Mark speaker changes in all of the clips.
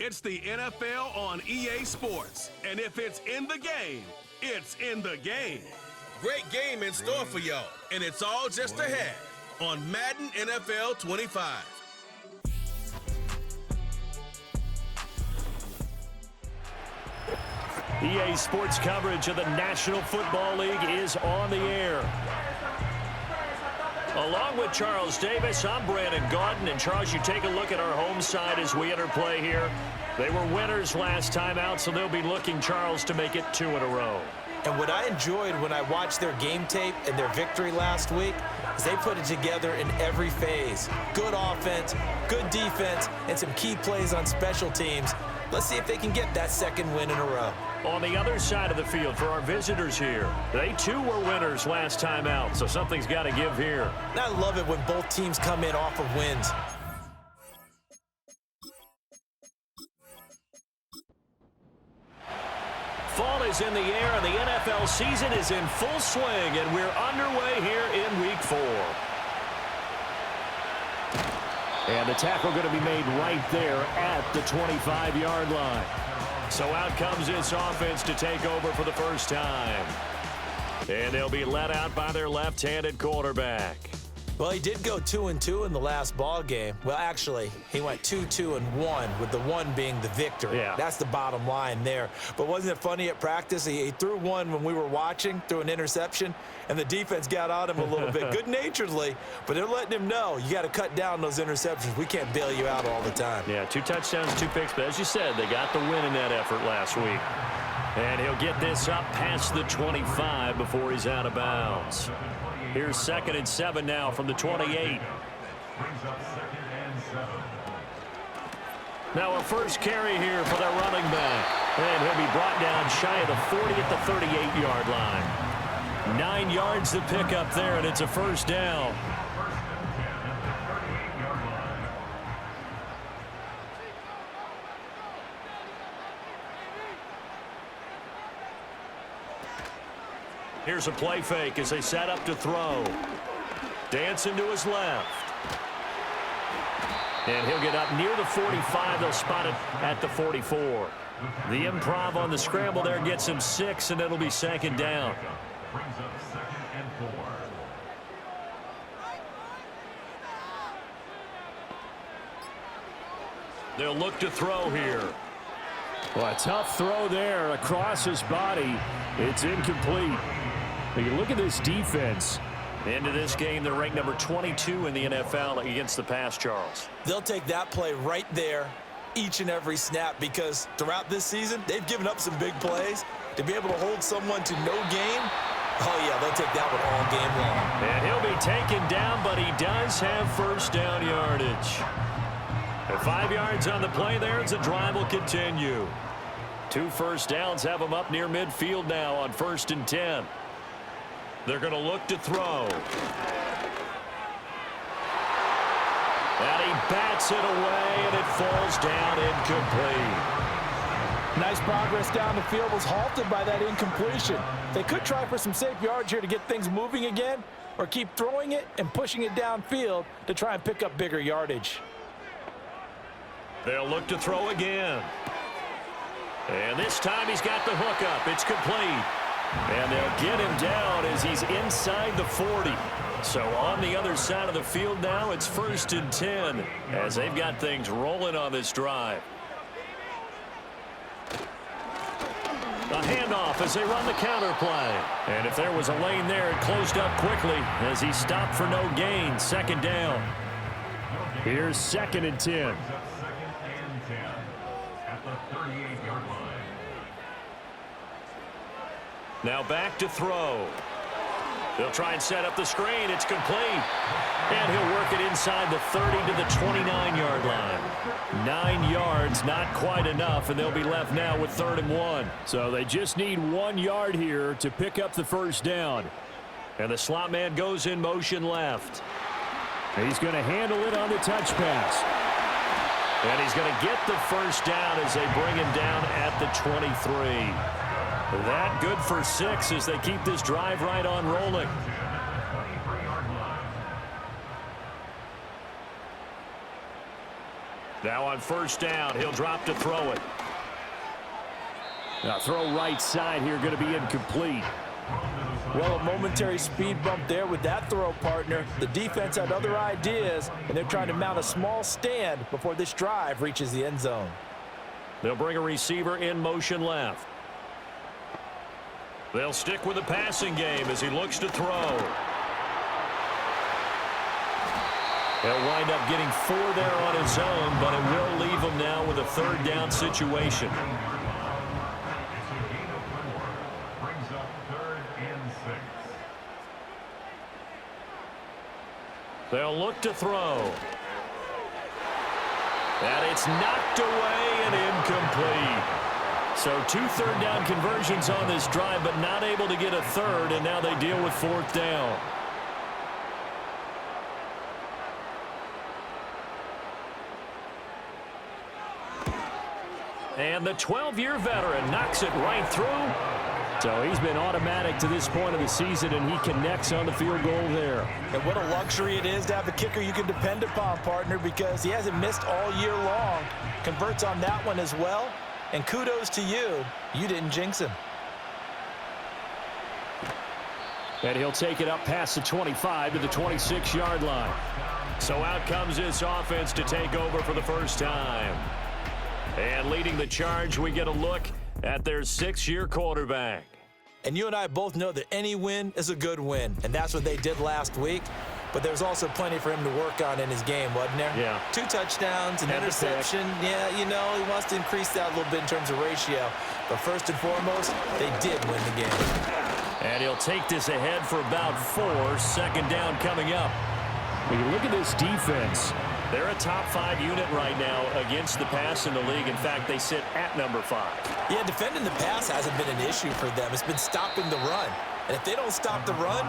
Speaker 1: It's the NFL on EA Sports. And if it's in the game, it's in the game. Great game in store for y'all, and it's all just ahead on Madden NFL 25.
Speaker 2: EA Sports coverage of the National Football League is on the air. Along with Charles Davis, I'm Brandon Gaudin. And Charles, you take a look at our home side as we enter play here. They were winners last time out, so they'll be looking, Charles, to make it 2 in a row.
Speaker 3: And what I enjoyed when I watched their game tape and their victory last week is they put it together in every phase. Good offense, good defense, and some key plays on special teams. Let's see if they can get that second win in a row.
Speaker 2: On the other side of the field for our visitors here, they too were winners last time out, so something's got to give here.
Speaker 3: And I love it when both teams come in off of wins.
Speaker 2: Fall is in the air, and the NFL season is in full swing, and we're underway here in Week 4. And the tackle going to be made right there at the 25-yard line. So out comes this offense to take over for the first time. And they'll be let out by their left-handed quarterback.
Speaker 3: Well, he did go 2-2 in the last ball game. Well, actually, he went 2-2-1, with the 1 being the victory.
Speaker 2: Yeah.
Speaker 3: That's the bottom line there. But wasn't it funny at practice? He threw one when we were watching, threw an interception, and the defense got on him a little bit, good-naturedly. But they're letting him know, you got to cut down those interceptions. We can't bail you out all the time.
Speaker 2: Yeah, 2 touchdowns, 2 picks. But as you said, they got the win in that effort last week. And he'll get this up past the 25 before he's out of bounds. Here's 2nd and 7 now from the 28. Now a first carry here for their running back. And he'll be brought down shy of the 40 at the 38-yard line. 9 yards to pick up there, and it's a first down. Here's a play fake as they set up to throw. Dancing to his left. And he'll get up near the 45. They'll spot it at the 44. The improv on the scramble there gets him 6, and it'll be 2nd down. They'll look to throw here. Well, a tough throw there across his body. It's incomplete. You look at this defense. Into this game, they're ranked number 22 in the NFL against the pass, Charles.
Speaker 3: They'll take that play right there each and every snap, because throughout this season, they've given up some big plays. To be able to hold someone to no gain, oh yeah, they'll take that one all game long.
Speaker 2: And he'll be taken down, but he does have first down yardage. And 5 yards on the play there as the drive will continue. 2 first downs have him up near midfield now on 1st and 10. They're going to look to throw. And he bats it away, and it falls down incomplete.
Speaker 4: Nice progress down the field, was halted by that incompletion. They could try for some safe yards here to get things moving again, or keep throwing it and pushing it downfield to try and pick up bigger yardage.
Speaker 2: They'll look to throw again. And this time he's got the hook up. It's complete. And they'll get him down as he's inside the 40. So on the other side of the field now, it's 1st and 10 as they've got things rolling on this drive. A handoff as they run the counter play. And if there was a lane there, it closed up quickly as he stopped for no gain. 2nd down. Here's 2nd and 10. Now back to throw. They'll try and set up the screen. It's complete. And he'll work it inside the 30 to the 29-yard line. 9 yards, not quite enough, and they'll be left now with 3rd and 1. So they just need 1 yard here to pick up the first down. And the slot man goes in motion left. He's going to handle it on the touch pass. And he's going to get the first down as they bring him down at the 23. That good for 6 as they keep this drive right on rolling. Now on first down, he'll drop to throw it. Now throw right side here, going to be incomplete.
Speaker 4: Well, a momentary speed bump there with that throw, partner. The defense had other ideas, and they're trying to mount a small stand before this drive reaches the end zone.
Speaker 2: They'll bring a receiver in motion left. They'll stick with the passing game as he looks to throw. He'll wind up getting 4 there on his own, but it will leave him now with a third down situation. They'll look to throw. And it's knocked away and incomplete. So 2 third down conversions on this drive, but not able to get a third, and now they deal with 4th down. And the 12-year veteran knocks it right through. So he's been automatic to this point of the season, and he connects on the field goal there.
Speaker 4: And what a luxury it is to have a kicker you can depend upon, partner, because he hasn't missed all year long. Converts on that one as well. And kudos to you. You didn't jinx him.
Speaker 2: And he'll take it up past the 25 to the 26-yard line. So out comes this offense to take over for the first time. And leading the charge, we get a look at their 6-year quarterback.
Speaker 4: And you and I both know that any win is a good win, and that's what they did last week. But there's also plenty for him to work on in his game, wasn't there?
Speaker 2: Yeah.
Speaker 4: 2 touchdowns, an interception. Yeah, you know, he wants to increase that a little bit in terms of ratio. But first and foremost, they did win the game.
Speaker 2: And he'll take this ahead for about 4. Second down coming up. When you look at this defense, they're a top 5 unit right now against the pass in the league. In fact, they sit at number 5.
Speaker 4: Yeah, defending the pass hasn't been an issue for them. It's been stopping the run. And if they don't stop the run,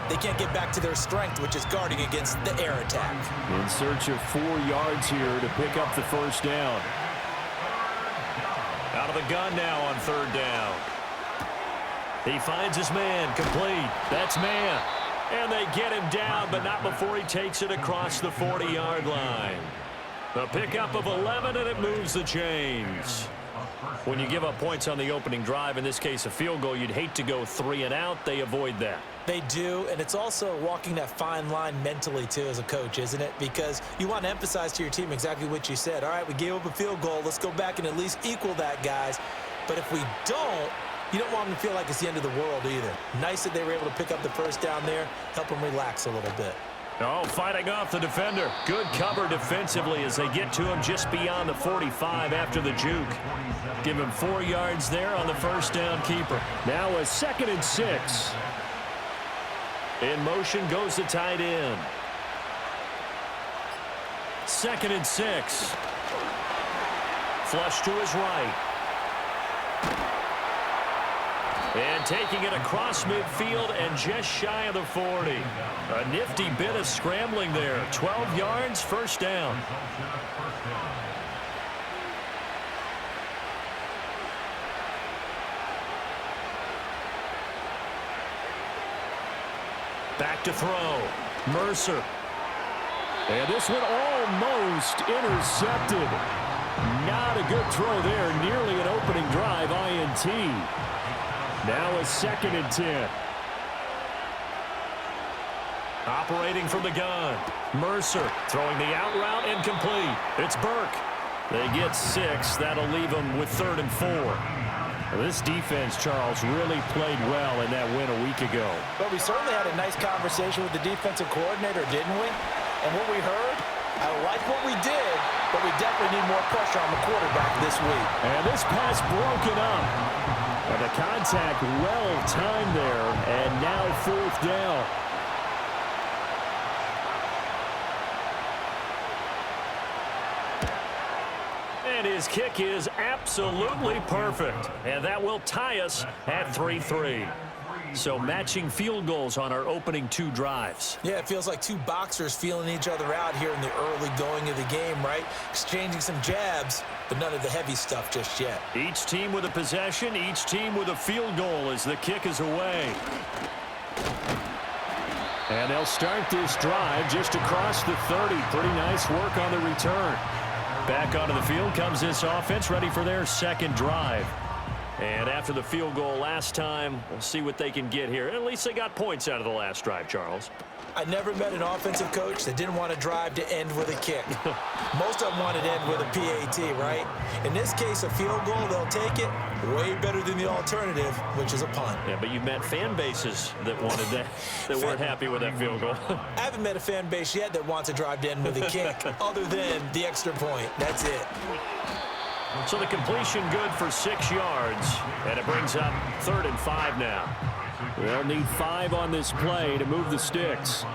Speaker 4: they can't get back to their strength, which is guarding against the air attack.
Speaker 2: In search of 4 yards here to pick up the first down. Out of the gun now on third down. He finds his man, complete. That's man. And they get him down, but not before he takes it across the 40-yard line. A pickup of 11, and it moves the chains. When you give up points on the opening drive, in this case a field goal, you'd hate to go 3 and out. They avoid that.
Speaker 4: They do, and it's also walking that fine line mentally, too, as a coach, isn't it? Because you want to emphasize to your team exactly what you said. All right, we gave up a field goal. Let's go back and at least equal that, guys. But if we don't, you don't want them to feel like it's the end of the world either. Nice that they were able to pick up the first down there, help them relax a little bit.
Speaker 2: Oh, fighting off the defender. Good cover defensively as they get to him just beyond the 45 after the juke. Give him 4 yards there on the first down keeper. Now a 2nd and 6. In motion goes the tight end. 2nd and 6. Flush to his right. And taking it across midfield and just shy of the 40. A nifty bit of scrambling there. 12 yards, first down. Back to throw. Mercer. And this one almost intercepted. Not a good throw there. Nearly an opening drive, INT. Now a 2nd and 10. Operating from the gun. Mercer throwing the out route incomplete. It's Burke. They get 6. That'll leave them with 3rd and 4. Well, this defense, Charles, really played well in that win a week ago.
Speaker 4: But we certainly had a nice conversation with the defensive coordinator, didn't we? And what we heard, I like what we did, but we definitely need more pressure on the quarterback this week.
Speaker 2: And this pass broken up. And the contact well timed there, and now 4th down. And his kick is absolutely perfect. And that will tie us at 3-3. So matching field goals on our opening 2 drives.
Speaker 4: Yeah, it feels like 2 boxers feeling each other out here in the early going of the game, right? Exchanging some jabs, but none of the heavy stuff just yet.
Speaker 2: Each team with a possession, each team with a field goal as the kick is away. And they'll start this drive just across the 30. Pretty nice work on the return. Back onto the field comes this offense, ready for their second drive. And after the field goal last time, we'll see what they can get here. At least they got points out of the last drive, Charles.
Speaker 3: I never met an offensive coach that didn't want to drive to end with a kick. Most of them wanted to end with a PAT, right? In this case, a field goal, they'll take it. Way better than the alternative, which is a punt.
Speaker 2: Yeah, but you've met fan bases that wanted that, that weren't happy with that field goal.
Speaker 3: I haven't met a fan base yet that wants to drive to end with a kick, other than the extra point. That's it.
Speaker 2: So the completion good for 6 yards, and it brings up 3rd and 5 now. They'll need 5 on this play to move the sticks.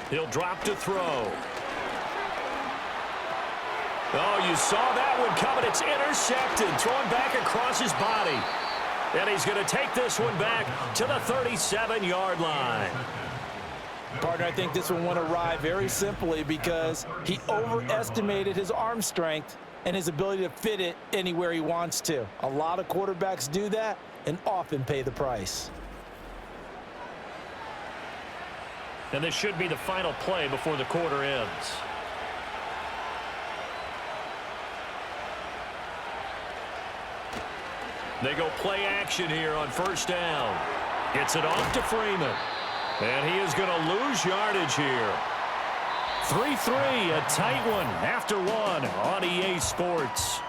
Speaker 2: He'll drop to throw. Oh, you saw that one coming. It's intercepted, thrown back across his body. And he's going to take this one back to the 37-yard line.
Speaker 4: Partner, I think this one went awry very simply because he overestimated his arm strength and his ability to fit it anywhere he wants to. A lot of quarterbacks do that and often pay the price.
Speaker 2: And this should be the final play before the quarter ends. They go play action here on 1st down. Gets it off to Freeman. And he is going to lose yardage here. 3-3, a tight one after 1 on EA Sports.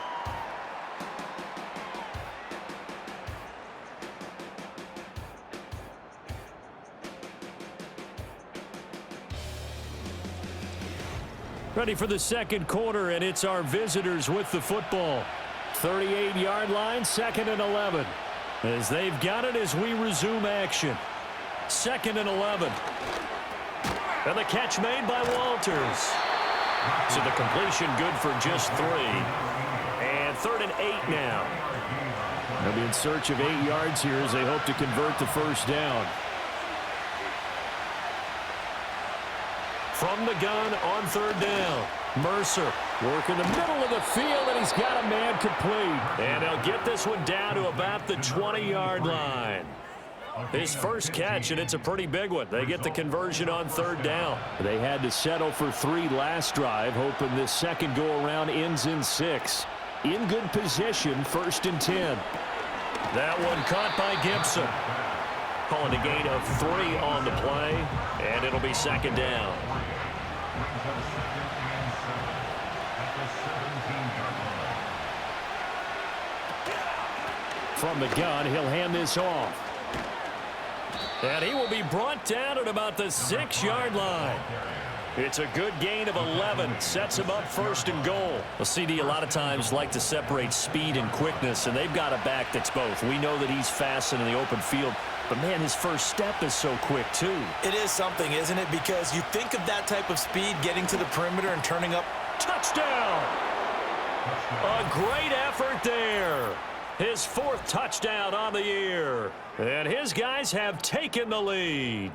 Speaker 2: Ready for the second quarter, and it's our visitors with the football. 38-yard line, 2nd and 11. As they've got it as we resume action. 2nd and 11. And the catch made by Walters. So the completion good for just 3. And 3rd and 8 now. They'll be in search of 8 yards here as they hope to convert the 1st down. From the gun on 3rd down. Mercer working the middle of the field, and he's got a man complete. And they'll get this one down to about the 20-yard line. His first catch, and it's a pretty big one. They get the conversion on 3rd down. They had to settle for 3 last drive, hoping this second go-around ends in 6. In good position, 1st and 10. That one caught by Gibson. Calling a gain of 3 on the play, and it'll be 2nd down. From the gun, he'll hand this off. And he will be brought down at about the 6-yard line. It's a good gain of 11. Sets him up 1st and goal. Well, CD, a lot of times like to separate speed and quickness, and they've got a back that's both. We know that he's fast in the open field, but, man, his first step is so quick, too.
Speaker 3: It is something, isn't it? Because you think of that type of speed getting to the perimeter and turning up.
Speaker 2: Touchdown! A great effort there. His 4th touchdown on the year. And his guys have taken the lead.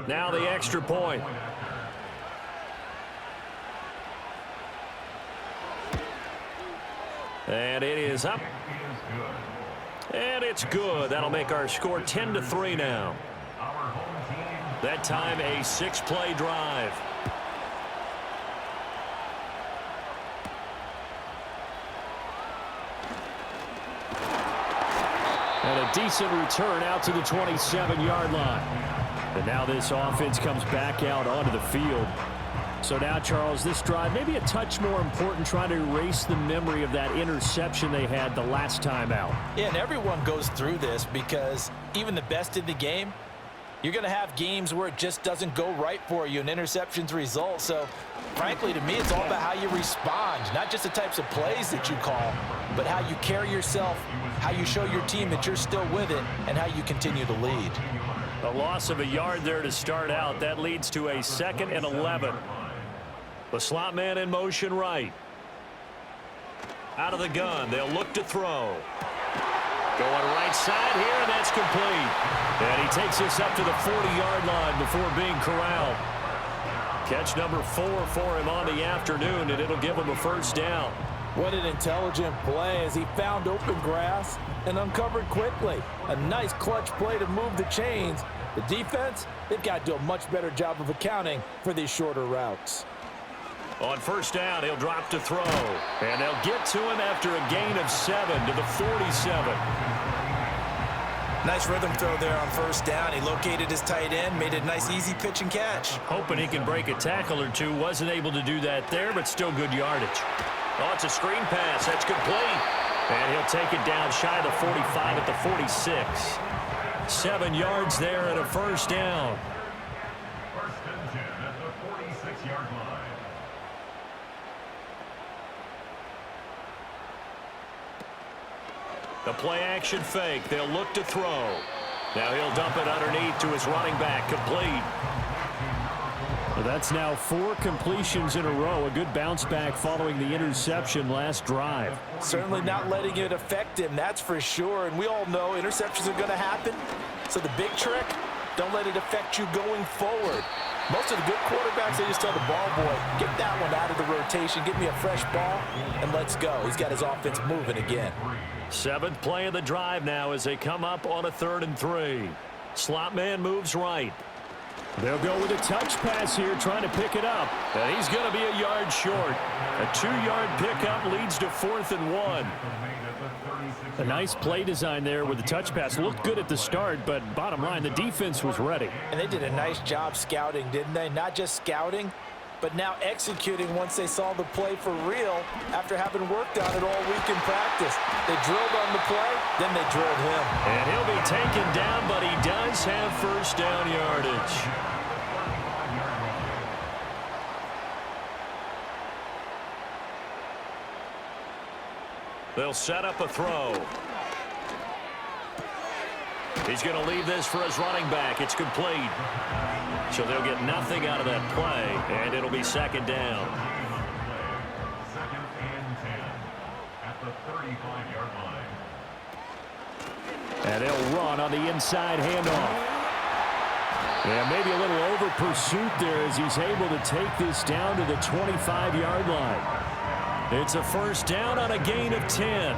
Speaker 2: Now the extra point. And it is up. And it's good. That'll make our score 10-3 now. That time a 6-play drive. And a decent return out to the 27-yard line. And now this offense comes back out onto the field. So now, Charles, this drive maybe a touch more important, trying to erase the memory of that interception they had the last time out.
Speaker 4: Yeah, and everyone goes through this because even the best in the game, you're going to have games where it just doesn't go right for you and interceptions result. So, frankly, to me, it's all about how you respond, not just the types of plays that you call, but how you carry yourself, how you show your team that you're still with it, and how you continue to lead.
Speaker 2: A loss of a yard there to start out. That leads to a 2nd and 11. The slot man in motion right. Out of the gun. They'll look to throw. Going right side here, and that's complete. And he takes this up to the 40-yard line before being corralled. Catch number 4 for him on the afternoon, and it'll give him a first down.
Speaker 4: What an intelligent play as he found open grass and uncovered quickly. A nice clutch play to move the chains. The defense, they've got to do a much better job of accounting for these shorter routes.
Speaker 2: On first down, he'll drop to throw. And they'll get to him after a gain of 7 to the 47.
Speaker 3: Nice rhythm throw there on first down. He located his tight end, made a nice easy pitch and catch.
Speaker 2: Hoping he can break a tackle or two. Wasn't able to do that there, but still good yardage. Oh, it's a screen pass. That's complete. And he'll take it down shy of the 45 at the 46. 7 yards there and a first down.
Speaker 5: First and 10 at the 46-yard line.
Speaker 2: The play-action fake. They'll look to throw. Now he'll dump it underneath to his running back. Complete.
Speaker 6: Well, that's now 4 completions in a row. A good bounce back following the interception last drive.
Speaker 4: Certainly not letting it affect him, that's for sure. And we all know interceptions are going to happen. So the big trick, don't let it affect you going forward. Most of the good quarterbacks, they just tell the ball boy, get that one out of the rotation, give me a fresh ball, and let's go. He's got his offense moving again.
Speaker 2: 7th play of the drive now as they come up on a 3rd and 3. Slot man moves right.
Speaker 6: They'll go with a touch pass here, trying to pick it up.
Speaker 2: And he's going to be a yard short. A 2-yard pickup leads to 4th and 1.
Speaker 6: A nice play design there with the touch pass. Looked good at the start, but bottom line, the defense was ready.
Speaker 4: And they did a nice job scouting, didn't they? Not just scouting, but now executing once they saw the play for real after having worked on it all week in practice. They drilled on the play, then they drilled him.
Speaker 2: And he'll be taken down, but he does have first down yardage. They'll set up a throw. He's going to leave this for his running back. It's complete. So they'll get nothing out of that play, and it'll be 2nd down.
Speaker 5: 2nd and 10 at the 35-yard line.
Speaker 6: And they'll run on the inside handoff. Yeah, maybe a little over pursuit there as he's able to take this down to the 25-yard line.
Speaker 2: It's a first down on a gain of 10.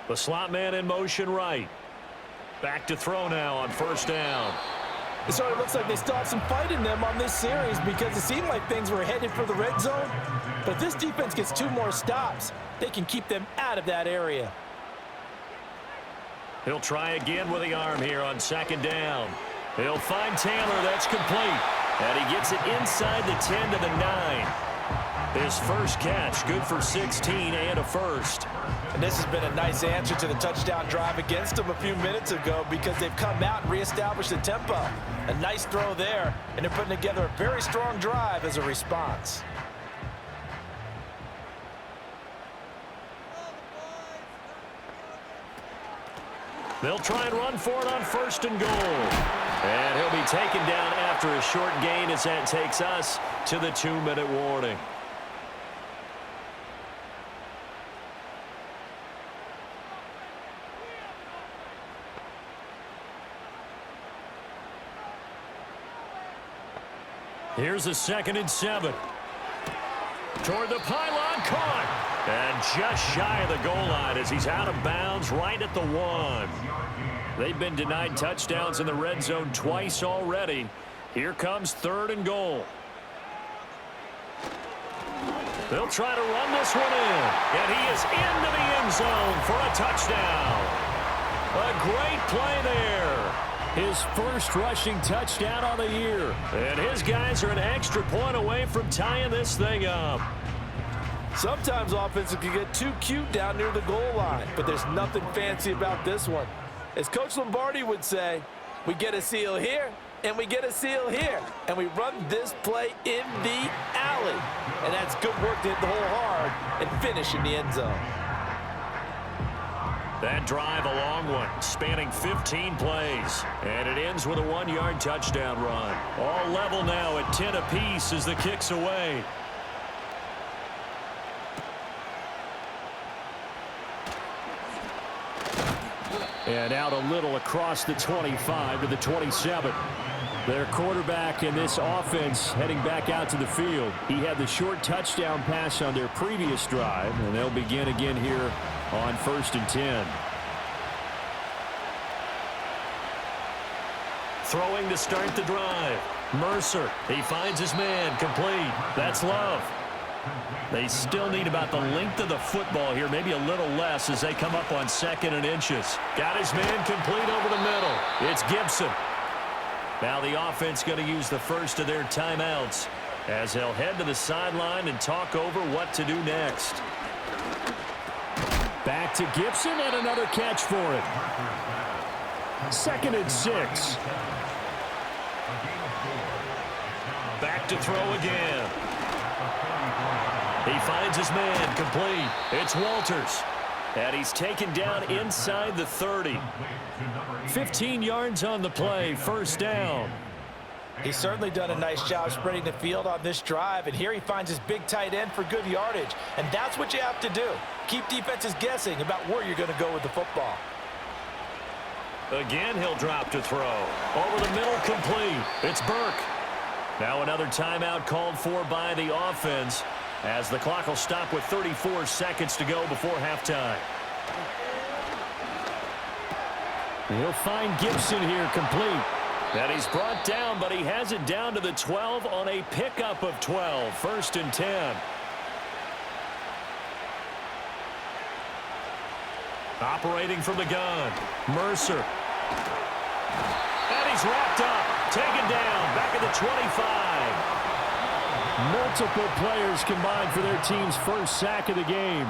Speaker 2: The slot man in motion right. Back to throw now on first down.
Speaker 4: It sort of looks like they still have some fight in them on this series because it seemed like things were headed for the red zone. But this defense gets 2 more stops. They can keep them out of that area.
Speaker 2: He'll try again with the arm here on 2nd down. He'll find Taylor. That's complete. And he gets it inside the 10 to the 9. His first catch, good for 16 and a first.
Speaker 4: And this has been a nice answer to the touchdown drive against them a few minutes ago because they've come out and reestablished the tempo. A nice throw there, and they're putting together a very strong drive as a response.
Speaker 2: They'll try and run for it on 1st and goal. And he'll be taken down after a short gain as that takes us to the 2-minute warning. Here's a 2nd and 7. Toward the pylon, caught. And just shy of the goal line as he's out of bounds right at the 1. They've been denied touchdowns in the red zone twice already. Here comes 3rd and goal. They'll try to run this one in. And he is into the end zone for a touchdown. A great play there.
Speaker 6: His first rushing touchdown on the year.
Speaker 2: And his guys are an extra point away from tying this thing up.
Speaker 4: Sometimes offenses can get too cute down near the goal line, but there's nothing fancy about this one. As Coach Lombardi would say, we get a seal here, and we get a seal here, and we run this play in the alley. And that's good work to hit the hole hard and finish in the end zone.
Speaker 2: That drive, a long one, spanning 15 plays. And it ends with a 1-yard touchdown run. All level now at 10 apiece as the kick's away.
Speaker 6: And out a little across the 25 to the 27. Their quarterback in this offense heading back out to the field. He had the short touchdown pass on their previous drive, and they'll begin again here on 1st and 10.
Speaker 2: Throwing to start the drive. Mercer, he finds his man, complete. That's Love. They still need about the length of the football here, maybe a little less as they come up on 2nd and inches. Got his man complete over the middle. It's Gibson. Now the offense going to use the first of their timeouts as they'll head to the sideline and talk over what to do next.
Speaker 6: Back to Gibson and another catch for him. 2nd and 6.
Speaker 2: Back to throw again. He finds his man complete. It's Walters. And he's taken down inside the 30. 15 yards on the play, 1st down.
Speaker 4: He's certainly done a nice job spreading the field on this drive, and here he finds his big tight end for good yardage. And that's what you have to do. Keep defenses guessing about where you're going to go with the football.
Speaker 2: Again, he'll drop to throw. Over the middle, complete. It's Burke. Now another timeout called for by the offense as the clock will stop with 34 seconds to go before halftime.
Speaker 6: He'll find Gibson here complete.
Speaker 2: And he's brought down, but he has it down to the 12 on a pickup of 12. 1st and 10. Operating from the gun. Mercer. And he's wrapped up. Taken down. Back at the 25.
Speaker 6: Multiple players combined for their team's first sack of the game.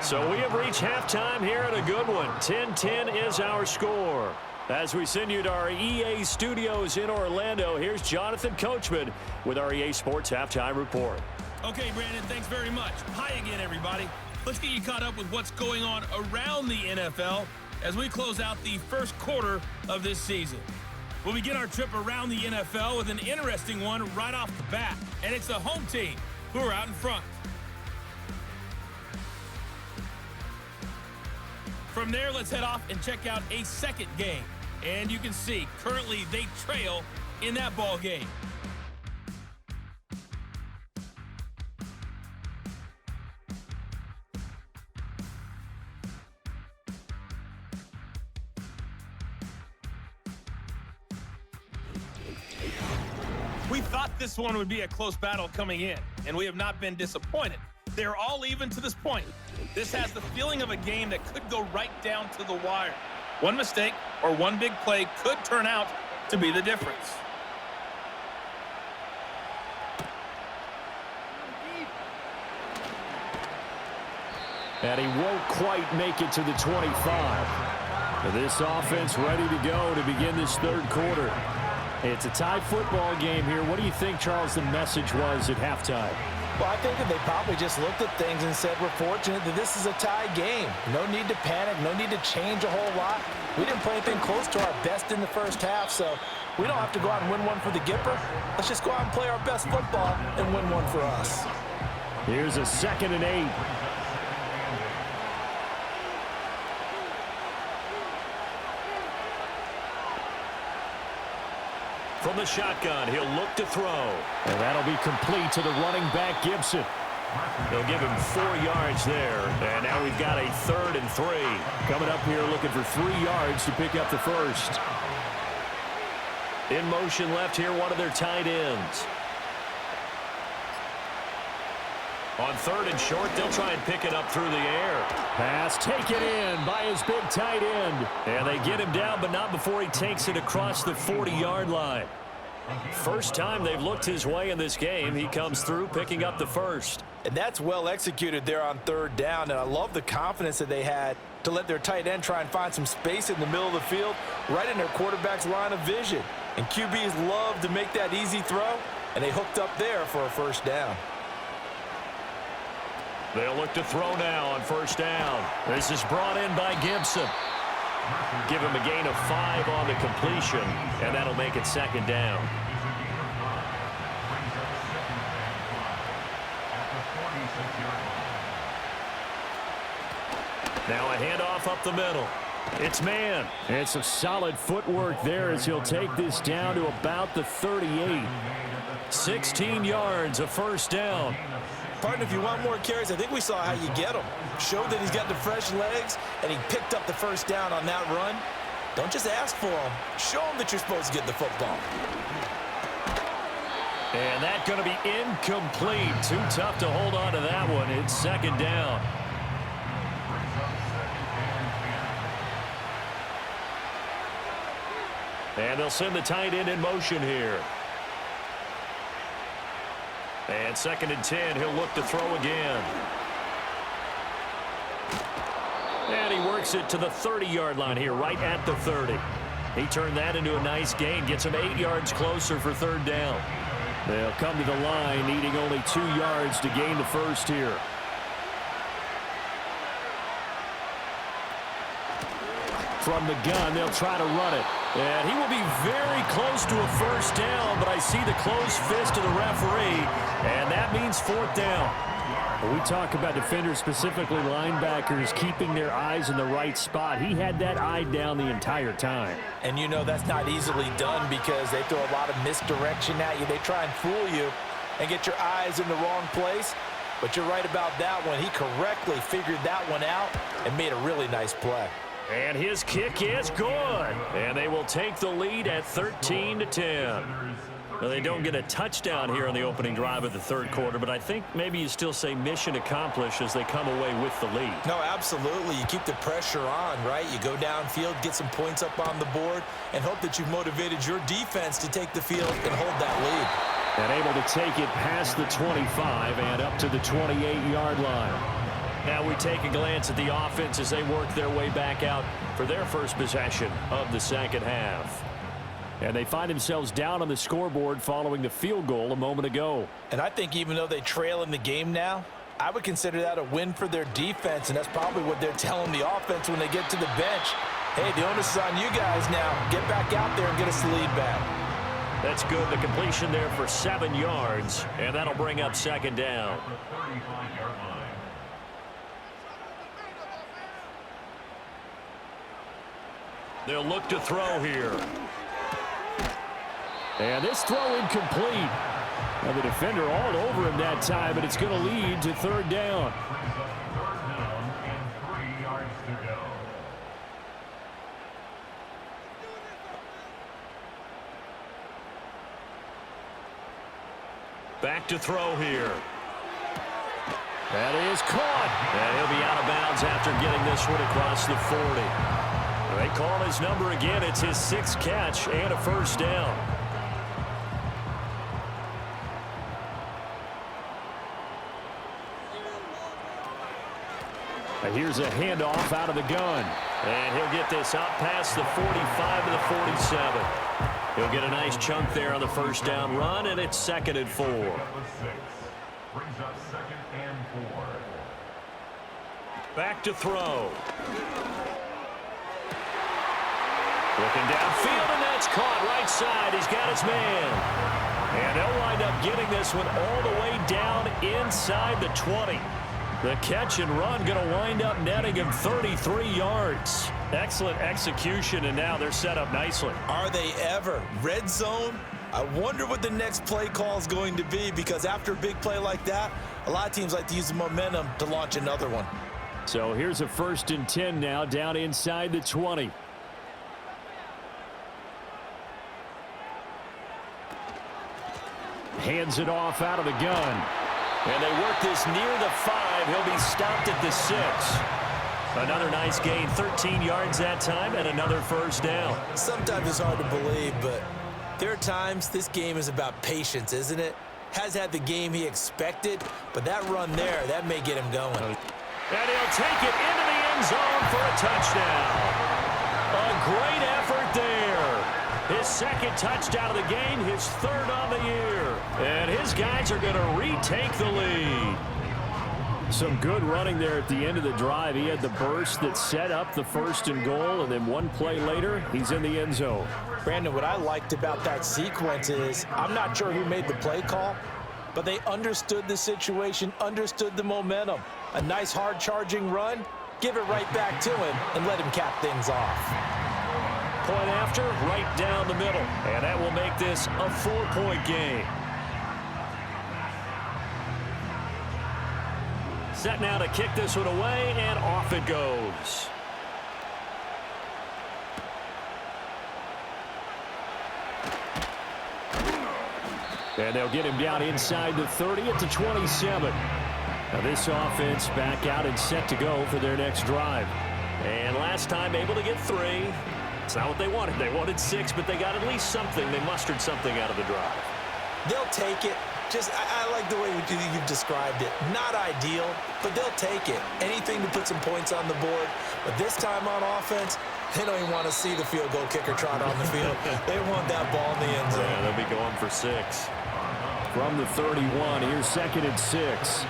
Speaker 2: So we have reached halftime here at a good one. 10-10 is our score. As we send you to our EA studios in Orlando, here's Jonathan Coachman with our EA Sports Halftime Report.
Speaker 1: Okay, Brandon, thanks very much. Hi again, everybody. Let's get you caught up with what's going on around the NFL as we close out the first quarter of this season. We'll begin our trip around the NFL with an interesting one right off the bat, and it's the home team who are out in front. From there, let's head off and check out a second game. And you can see, currently they trail in that ball game. We thought this one would be a close battle coming in, and we have not been disappointed. They're all even to this point. This has the feeling of a game that could go right down to the wire. One mistake or one big play could turn out to be the difference.
Speaker 6: And he won't quite make it to the 25. This offense ready to go to begin this third quarter. It's a tie football game here. What do you think, Charles, the message was at halftime?
Speaker 4: Well, I think that they probably just looked at things and said, we're fortunate that this is a tie game. No need to panic, no need to change a whole lot. We didn't play anything close to our best in the first half, so we don't have to go out and win one for the Gipper. Let's just go out and play our best football and win one for us.
Speaker 6: Here's a 2nd and 8.
Speaker 2: From the shotgun, he'll look to throw.
Speaker 6: And that'll be complete to the running back, Gibson.
Speaker 2: They'll give him 4 yards there. And now we've got a 3rd and 3.
Speaker 6: Coming up here looking for 3 yards to pick up the first.
Speaker 2: In motion left here, one of their tight ends. On 3rd and short, they'll try and pick it up through the air.
Speaker 6: Pass taken in by his big tight end.
Speaker 2: And they get him down, but not before he takes it across the 40-yard line. First time they've looked his way in this game. He comes through picking up the first.
Speaker 4: And that's well executed there on 3rd down. And I love the confidence that they had to let their tight end try and find some space in the middle of the field, right in their quarterback's line of vision. And QBs love to make that easy throw, and they hooked up there for a 1st down.
Speaker 2: They'll look to throw now on 1st down. This is brought in by Gibson. Give him a gain of 5 on the completion, and that'll make it 2nd down. Now a handoff up the middle. It's man.
Speaker 6: And some solid footwork there as he'll take this down to about the 38.
Speaker 2: 16 yards, a first down.
Speaker 3: Partner, if you want more carries, I think we saw how you get them. Showed that he's got the fresh legs, and he picked up the first down on that run. Don't just ask for them. Show them that you're supposed to get the football.
Speaker 2: And that's going to be incomplete. Too tough to hold on to that one. It's second down. And they'll send the tight end in motion here. And 2nd and 10, he'll look to throw again. And he works it to the 30-yard line here, right at the 30. He turned that into a nice gain, gets him 8 yards closer for 3rd down.
Speaker 6: They'll come to the line, needing only 2 yards to gain the first here. From the gun, they'll try to run it.
Speaker 2: And he will be very close to a first down, but I see the closed fist of the referee, and that means 4th down.
Speaker 6: We talk about defenders, specifically linebackers, keeping their eyes in the right spot. He had that eye down the entire time.
Speaker 3: And you know that's not easily done because they throw a lot of misdirection at you. They try and fool you and get your eyes in the wrong place. But you're right about that one. He correctly figured that one out and made a really nice play.
Speaker 2: And his kick is good. And they will take the lead at 13-10. Now, they don't get a touchdown here on the opening drive of the 3rd quarter, but I think maybe you still say mission accomplished as they come away with the lead.
Speaker 3: No, absolutely. You keep the pressure on, right? You go downfield, get some points up on the board, and hope that you've motivated your defense to take the field and hold that lead.
Speaker 6: And able to take it past the 25 and up to the 28-yard line.
Speaker 2: Now we take a glance at the offense as they work their way back out for their first possession of the 2nd half.
Speaker 6: And they find themselves down on the scoreboard following the field goal a moment ago.
Speaker 3: And I think even though they trail in the game now, I would consider that a win for their defense, and that's probably what they're telling the offense when they get to the bench. Hey, the onus is on you guys now. Get back out there and get us the lead back.
Speaker 2: That's good. The completion there for 7 yards, and that'll bring up 2nd down. They'll look to throw here.
Speaker 6: And this throw incomplete. Now the defender all over him that time, but it's going to lead to 3rd down.
Speaker 5: 3rd down and 3 yards to go.
Speaker 2: Back to throw here. That is caught. And he'll be out of bounds after getting this one across the 40. They call his number again. It's his 6th catch and a first down.
Speaker 6: And here's a handoff out of the gun.
Speaker 2: And he'll get this out past the 45 to the 47. He'll get a nice chunk there on the first down run, and it's 2nd and 4.
Speaker 5: Brings up 2nd and 4.
Speaker 2: Back to throw. Looking downfield, and that's caught right side. He's got his man. And they'll wind up getting this one all the way down inside the 20. The catch and run going to wind up netting him 33 yards. Excellent execution, and now they're set up nicely.
Speaker 3: Are they ever? Red zone? I wonder what the next play call is going to be, because after a big play like that, a lot of teams like to use the momentum to launch another one.
Speaker 6: So here's a 1st and 10 now down inside the 20. Hands it off out of the gun.
Speaker 2: And they work this near the 5. He'll be stopped at the 6. Another nice gain, 13 yards that time, and another first down.
Speaker 3: Sometimes it's hard to believe, but there are times this game is about patience, isn't it? Has had the game he expected, but that run there, that may get him going.
Speaker 2: And he'll take it into the end zone for a touchdown. A great effort there. His 2nd touchdown of the game, his 3rd on the year. And his guys are going to retake the lead.
Speaker 6: Some good running there at the end of the drive. He had the burst that set up the 1st and goal, and then one play later, he's in the end zone.
Speaker 3: Brandon, what I liked about that sequence is, I'm not sure who made the play call, but they understood the situation, understood the momentum. A nice hard charging run,
Speaker 4: give it right back to him and let him cap things off.
Speaker 2: Point after, right down the middle. And that will make this a 4-point game. Set now to kick this one away, and off it goes. And they'll get him down inside the 30 at the 27. Now this offense back out and set to go for their next drive. And last time able to get 3. It's not what they wanted. They wanted 6, but they got at least something. They mustered something out of the drive.
Speaker 3: They'll take it. I like the way you've described it. Not ideal, but they'll take it. Anything to put some points on the board. But this time on offense, they don't even want to see the field goal kicker trot on the field. They want that ball in the end zone.
Speaker 2: Yeah, they'll be going for 6.
Speaker 6: From the 31, here's 2nd and 6.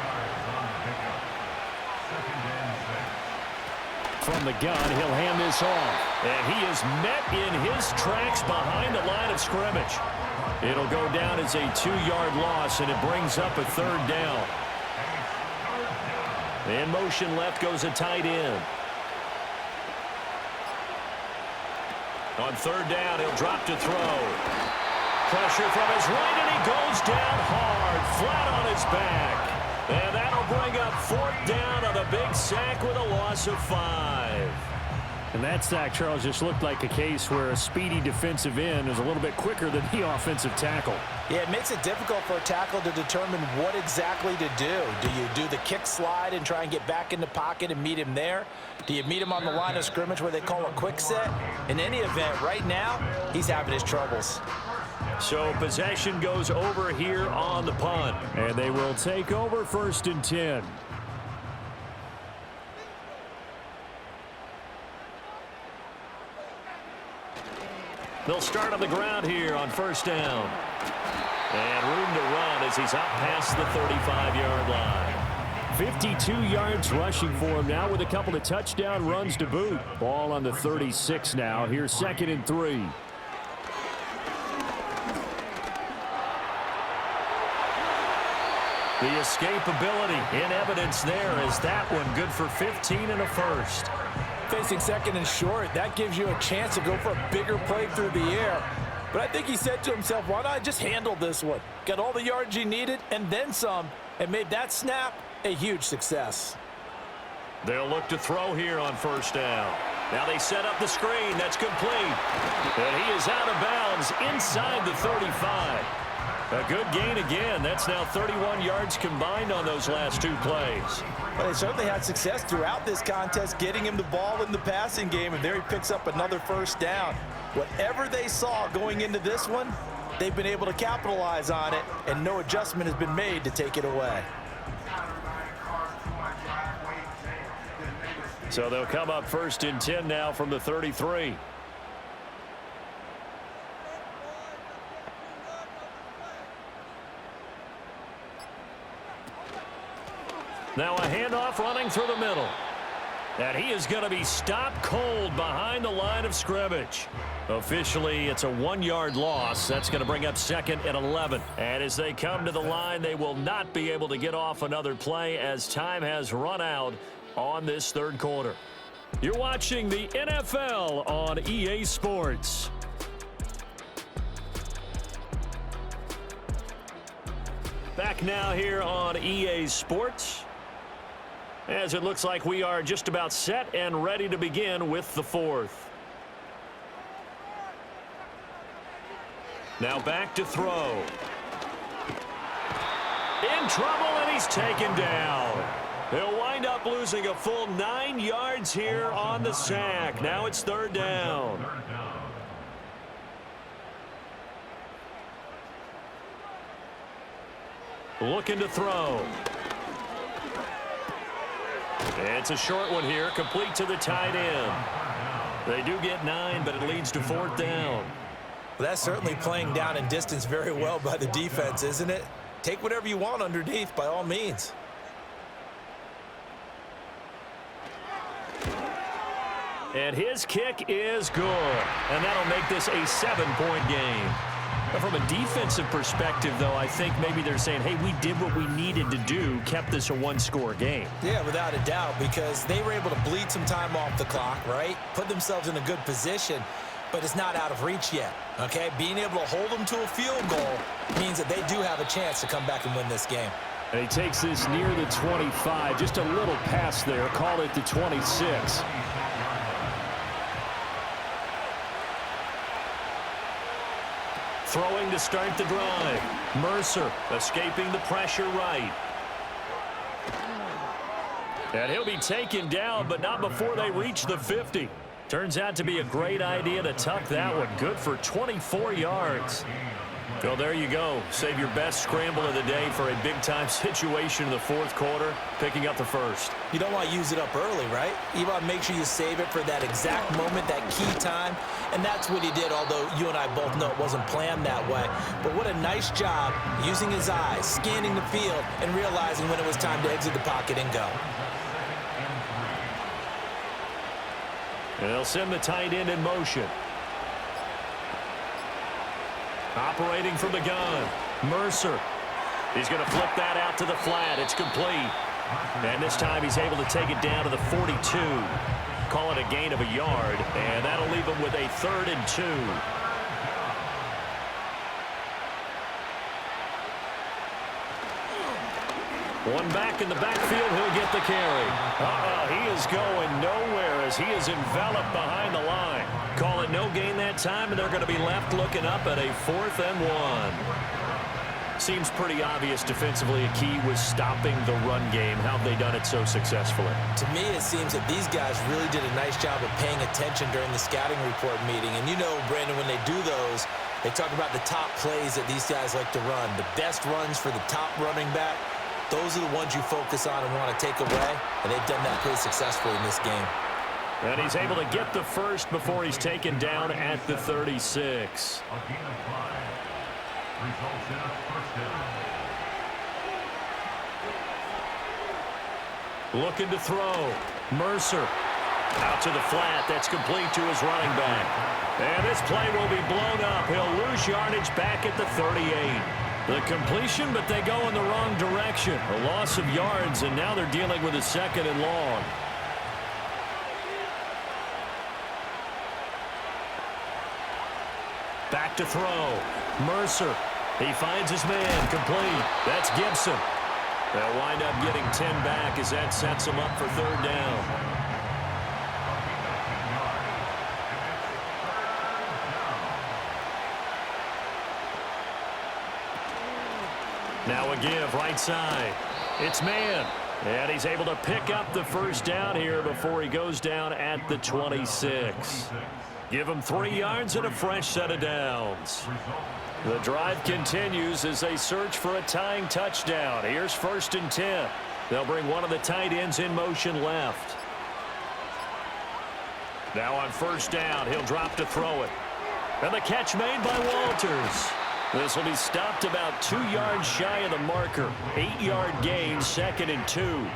Speaker 6: From the gun, he'll hand this off.
Speaker 2: And he is met in his tracks behind the line of scrimmage. It'll go down as a 2-yard loss, and it brings up a 3rd down. In motion left goes a tight end. On 3rd down, he'll drop to throw. Pressure from his right, and he goes down hard, flat on his back. And that'll bring up 4th down on a big sack with a loss of 5.
Speaker 6: And that sack, Charles, just looked like a case where a speedy defensive end is a little bit quicker than the offensive tackle.
Speaker 4: Yeah, it makes it difficult for a tackle to determine what exactly to do. Do you do the kick slide and try and get back in the pocket and meet him there? Do you meet him on the line of scrimmage where they call a quick set? In any event, right now, he's having his troubles.
Speaker 2: So possession goes over here on the punt.
Speaker 6: And they will take over 1st and 10.
Speaker 2: They'll start on the ground here on 1st down. And room to run as he's up past the 35-yard line.
Speaker 6: 52 yards rushing for him now with a couple of touchdown runs to boot. Ball on the 36 now. Here's 2nd and 3.
Speaker 2: The escapability in evidence there as that one good for 15 and a 1st.
Speaker 4: Facing 2nd and short, that gives you a chance to go for a bigger play through the air. But I think he said to himself, why not just handle this one? Got all the yards he needed and then some, and made that snap a huge success.
Speaker 2: They'll look to throw here on 1st down. Now they set up the screen. That's complete. And he is out of bounds inside the 35. A good gain again. That's now 31 yards combined on those last 2 plays.
Speaker 4: Well, they certainly had success throughout this contest getting him the ball in the passing game, and there he picks up another 1st down. Whatever they saw going into this one, they've been able to capitalize on it, and no adjustment has been made to take it away.
Speaker 2: So they'll come up 1st and 10 now from the 33. Now a handoff running through the middle. And he is going to be stopped cold behind the line of scrimmage. Officially, it's a 1-yard loss. That's going to bring up 2nd and 11. And as they come to the line, they will not be able to get off another play as time has run out on this 3rd quarter. You're watching the NFL on EA Sports. Back now here on EA Sports, as it looks like we are just about set and ready to begin with the 4th. Now back to throw. In trouble, and he's taken down. He'll wind up losing a full 9 yards here on the sack. Now it's 3rd down. Looking to throw. It's a short one here, complete to the tight end. They do get 9, but it leads to 4th down.
Speaker 3: Well, that's certainly playing down in distance very well by the defense, isn't it? Take whatever you want underneath, by all means.
Speaker 2: And his kick is good. And that'll make this a 7-point game. From a defensive perspective, though, I think maybe they're saying, hey, we did what we needed to do, kept this a one-score game.
Speaker 3: Yeah, without a doubt, because they were able to bleed some time off the clock, right? Put themselves in a good position, but it's not out of reach yet, okay? Being able to hold them to a field goal means that they do have a chance to come back and win this game.
Speaker 6: And he takes this near the 25, just a little pass there, call it the 26.
Speaker 2: Throwing to start the drive. Mercer escaping the pressure right. And he'll be taken down, but not before they reach the 50. Turns out to be a great idea to tuck that one. Good for 24 yards. Well, there you go. Save your best scramble of the day for a big-time situation in the fourth quarter, picking up the first.
Speaker 3: You don't want to use it up early, right? You want to make sure you save it for that exact moment, that key time, and that's what he did, although you and I both know it wasn't planned that way. But what a nice job using his eyes, scanning the field, and realizing when it was time to exit the pocket and go.
Speaker 2: And they'll send the tight end in motion. Operating from the gun, Mercer. He's going to flip that out to the flat. It's complete. And this time he's able to take it down to the 42. Call it a gain of a yard, and that'll leave him with a 3rd and 2. One back in the backfield, he'll get the carry. He is going nowhere as he is enveloped behind the line. Call it no gain that time, and they're going to be left looking up at a 4th and 1. Seems pretty obvious defensively a key was stopping the run game. How have they done it so successfully?
Speaker 3: To me, it seems that these guys really did a nice job of paying attention during the scouting report meeting. And you know, Brandon, when they do those, they talk about the top plays that these guys like to run. The best runs for the top running back. Those are the ones you focus on and want to take away, and they've done that pretty successfully in this game.
Speaker 2: And he's able to get the first before he's taken down at the 36.
Speaker 5: A gain of 5. Results in a first down.
Speaker 2: Looking to throw. Mercer. Out to the flat. That's complete to his running back. And this play will be blown up. He'll lose yardage back at the 38. The completion, but they go in the wrong direction. A loss of yards, and now they're dealing with a 2nd and long. Back to throw. Mercer. He finds his man. Complete. That's Gibson. They'll wind up getting 10 back as that sets them up for 3rd down. Now a give right side. It's man. And he's able to pick up the first down here before he goes down at the 26. Give him 3 yards and a fresh set of downs. The drive continues as they search for a tying touchdown. Here's 1st and 10. They'll bring one of the tight ends in motion left. Now on 1st down, he'll drop to throw it. And the catch made by Walters. This will be stopped about 2 yards shy of the marker. 8-yard gain, 2nd and 2.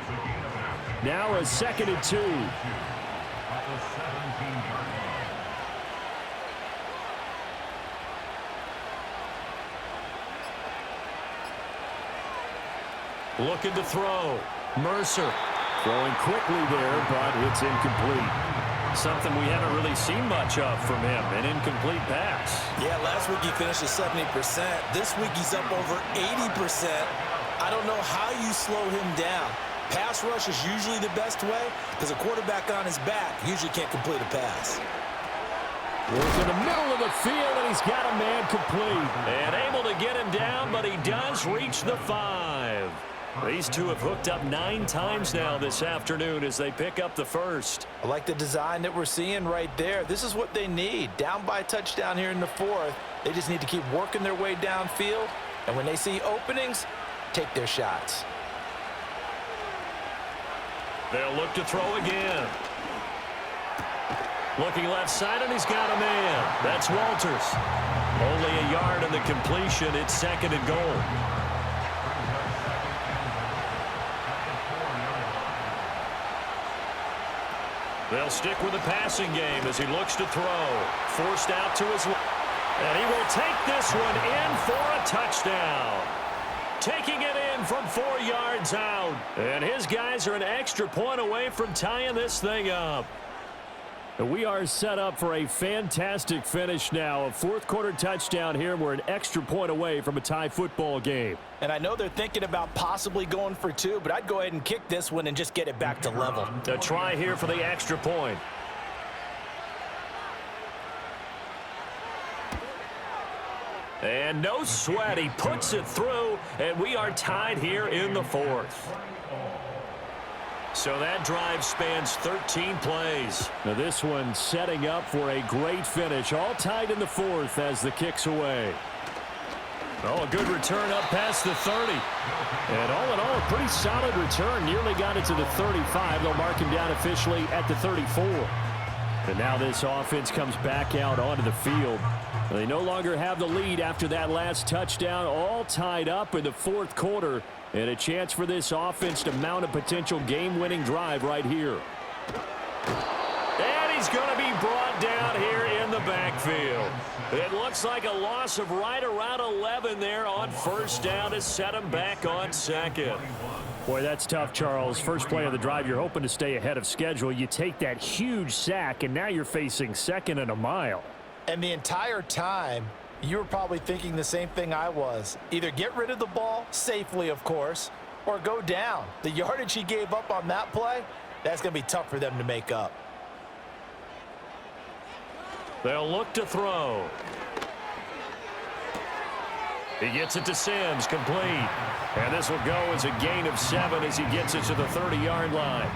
Speaker 6: Now a 2nd and 2.
Speaker 2: Looking to throw. Mercer.
Speaker 6: Throwing quickly there, but it's incomplete.
Speaker 2: Something we haven't really seen much of from him, an incomplete pass.
Speaker 3: Yeah, last week he finished at 70%. This week he's up over 80%. I don't know how you slow him down. Pass rush is usually the best way because a quarterback on his back usually can't complete a pass.
Speaker 6: He's in the middle of the field, and he's got a man complete.
Speaker 2: And able to get him down, but he does reach the 5. These two have hooked up 9 times now this afternoon as they pick up the first.
Speaker 4: I like the design that we're seeing right there. This is what they need. Down by a touchdown here in the 4th. They just need to keep working their way downfield. And when they see openings, take their shots.
Speaker 2: They'll look to throw again. Looking left side, and he's got a man. That's Walters. Only a yard in the completion. It's 2nd and goal. They'll stick with the passing game as he looks to throw. Forced out to his left. And he will take this one in for a touchdown. Taking it in from 4 yards out. And his guys are an extra point away from tying this thing up.
Speaker 6: We are set up for a fantastic finish now. A fourth-quarter touchdown here. We're an extra point away from a tie football game.
Speaker 4: And I know they're thinking about possibly going for 2, but I'd go ahead and kick this one and just get it back to level.
Speaker 2: A try here for the extra point. And no sweat. He puts it through, and we are tied here in the fourth. So that drive spans 13 plays.
Speaker 6: Now this one setting up for a great finish. All tied in the fourth as the kick's away.
Speaker 2: Oh, a good return up past the 30.
Speaker 6: And all in all, a pretty solid return. Nearly got it to the 35. They'll mark him down officially at the 34. And now this offense comes back out onto the field. They no longer have the lead after that last touchdown. All tied up in the fourth quarter. And a chance for this offense to mount a potential game-winning drive right here.
Speaker 2: And he's going to be brought down here in the backfield. It looks like a loss of right around 11 there on first down to set him back on second.
Speaker 6: Boy, that's tough, Charles. First play of the drive, you're hoping to stay ahead of schedule. You take that huge sack, and now you're facing second and a mile.
Speaker 4: And the entire time, you were probably thinking the same thing I was. Either get rid of the ball, safely of course, or go down. The yardage he gave up on that play, that's going to be tough for them to make up.
Speaker 2: They'll look to throw. He gets it to Sims, complete. And this will go as a gain of 7 as he gets it to the 30-yard line.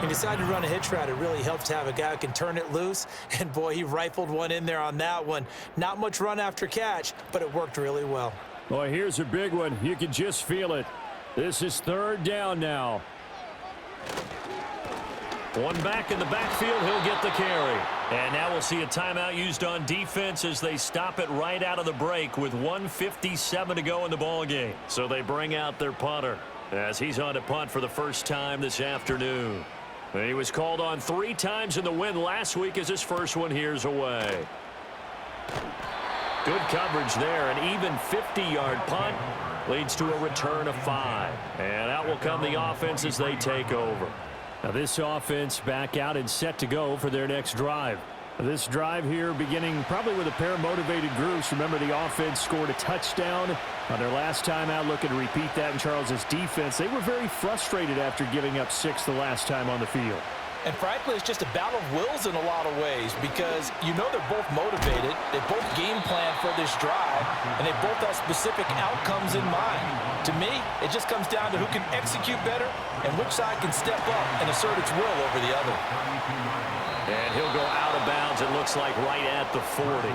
Speaker 3: He decided to run a hitch route. It really helps to have a guy who can turn it loose. And, boy, he rifled one in there on that one. Not much run after catch, but it worked really well.
Speaker 6: Boy, here's a big one. You can just feel it. This is third down now.
Speaker 2: One back in the backfield. He'll get the carry. And now we'll see a timeout used on defense as they stop it right out of the break with 1:57 to go in the ball game. So they bring out their punter as he's on to punt for the first time this afternoon. He was called on 3 times in the win last week as his first one here's away. Good coverage there. An even 50-yard punt leads to a return of 5. And out will come the offense as they take over.
Speaker 6: Now this offense back out and set to go for their next drive. This drive here beginning probably with a pair of motivated groups. Remember, the offense scored a touchdown on their last time out. Looking to repeat that in Charles's defense. They were very frustrated after giving up 6 the last time on the field.
Speaker 4: And frankly, it's just a battle of wills in a lot of ways because you know they're both motivated. They both game plan for this drive, and they both have specific outcomes in mind. To me, it just comes down to who can execute better and which side can step up and assert its will over the other.
Speaker 2: And he'll go out of bounds, it looks like, right at the 40.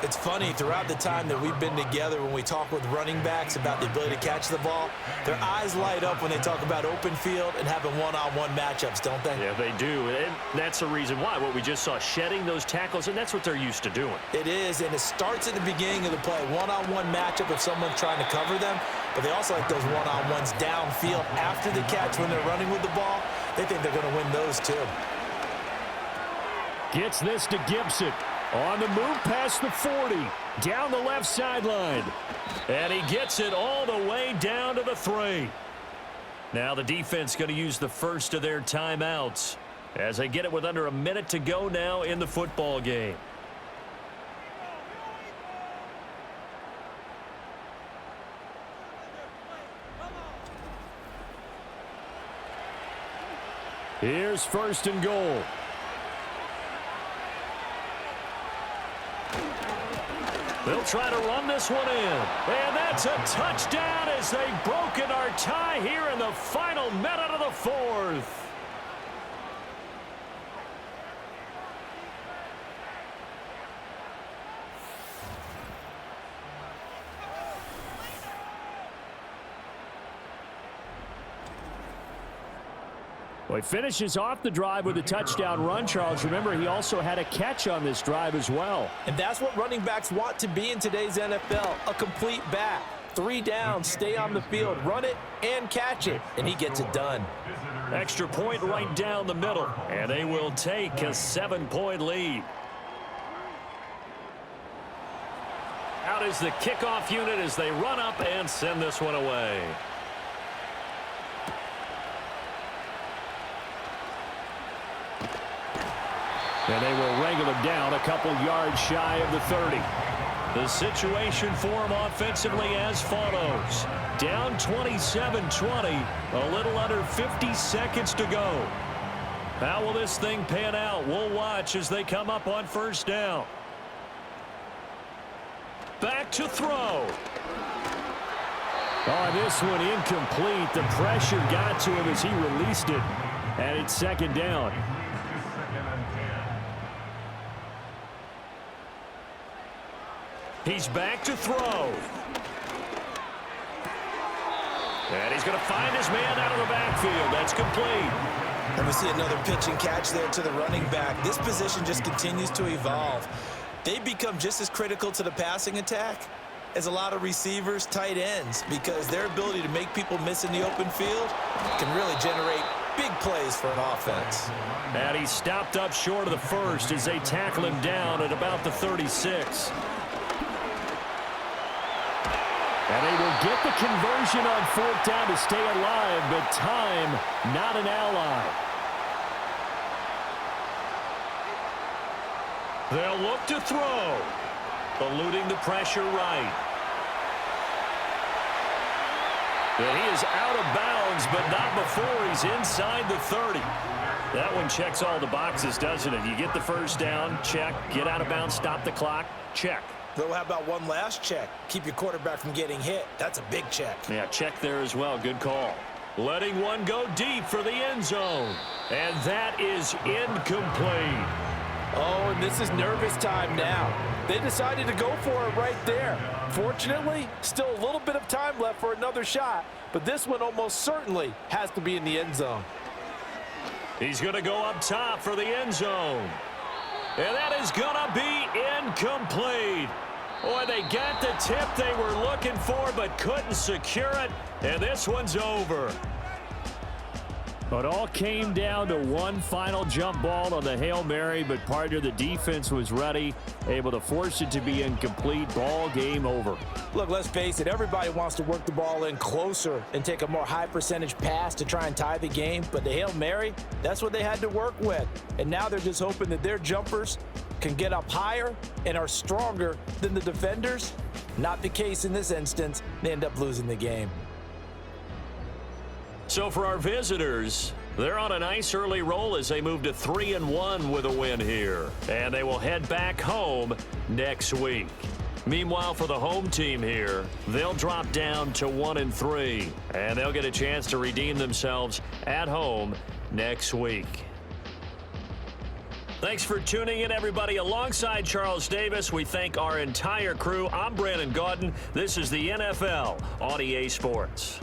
Speaker 3: It's funny, throughout the time that we've been together, when we talk with running backs about the ability to catch the ball, their eyes light up when they talk about open field and having one-on-one matchups, don't they?
Speaker 2: Yeah, they do. And that's the reason why. What we just saw, shedding those tackles, and that's what they're used to doing.
Speaker 3: It is, and it starts at the beginning of the play. One-on-one matchup if someone's trying to cover them, but they also like those one-on-ones downfield after the catch when they're running with the ball. They think they're going to win those too.
Speaker 6: Gets this to Gibson. On the move past the 40. Down the left sideline.
Speaker 2: And he gets it all the way down to the 3. Now the defense going to use the first of their timeouts as they get it with under a minute to go now in the football game.
Speaker 6: Here's first and goal.
Speaker 2: They'll try to run this one in. And that's a touchdown as they've broken our tie here in the final minute of the fourth.
Speaker 6: Well, he finishes off the drive with a touchdown run, Charles. Remember, he also had a catch on this drive as well.
Speaker 4: And that's what running backs want to be in today's NFL, a complete back. 3 downs, stay on the field, run it, and catch it. And he gets it done.
Speaker 2: Extra point right down the middle. And they will take a 7-point lead. Out is the kickoff unit as they run up and send this one away.
Speaker 6: And they will wrangle him down a couple yards shy of the 30.
Speaker 2: The situation for him offensively as follows. Down 27-20, a little under 50 seconds to go. How will this thing pan out? We'll watch as they come up on first down. Back to throw.
Speaker 6: Oh, this one incomplete. The pressure got to him as he released it. And it's second down.
Speaker 2: He's back to throw. And he's going to find his man out of the backfield. That's complete.
Speaker 3: And we see another pitch and catch there to the running back. This position just continues to evolve. They become just as critical to the passing attack as a lot of receivers, tight ends, because their ability to make people miss in the open field can really generate big plays for an offense.
Speaker 2: And he's stopped up short of the first as they tackle him down at about the 36.
Speaker 6: And they will get the conversion on fourth down to stay alive, but time not an ally.
Speaker 2: They'll look to throw. Eluding the pressure right. And he is out of bounds, but not before he's inside the 30. That one checks all the boxes, doesn't it? You get the first down, check. Get out of bounds, stop the clock, check.
Speaker 3: Though, how about one last check? Keep your quarterback from getting hit. That's a big check.
Speaker 2: Yeah, check there as well. Good call. Letting one go deep for the end zone. And that is incomplete.
Speaker 4: Oh, and this is nervous time now. They decided to go for it right there. Fortunately, still a little bit of time left for another shot, but this one almost certainly has to be in the end zone.
Speaker 2: He's going to go up top for the end zone. And that is going to be incomplete. Boy, they got the tip they were looking for but couldn't secure it, and this one's over.
Speaker 6: It all came down to one final jump ball on the Hail Mary, but part of the defense was ready, able to force it to be incomplete. Ball game over.
Speaker 4: Look, let's face it, everybody wants to work the ball in closer and take a more high percentage pass to try and tie the game, but the Hail Mary, that's what they had to work with. And now they're just hoping that their jumpers can get up higher and are stronger than the defenders. Not the case in this instance. They end up losing the game.
Speaker 2: So for our visitors, they're on a nice early roll as they move to 3-1 with a win here. And they will head back home next week. Meanwhile, for the home team here, they'll drop down to 1-3. And they'll get a chance to redeem themselves at home next week. Thanks for tuning in, everybody. Alongside Charles Davis, we thank our entire crew. I'm Brandon Gaudin. This is the NFL on EA Sports.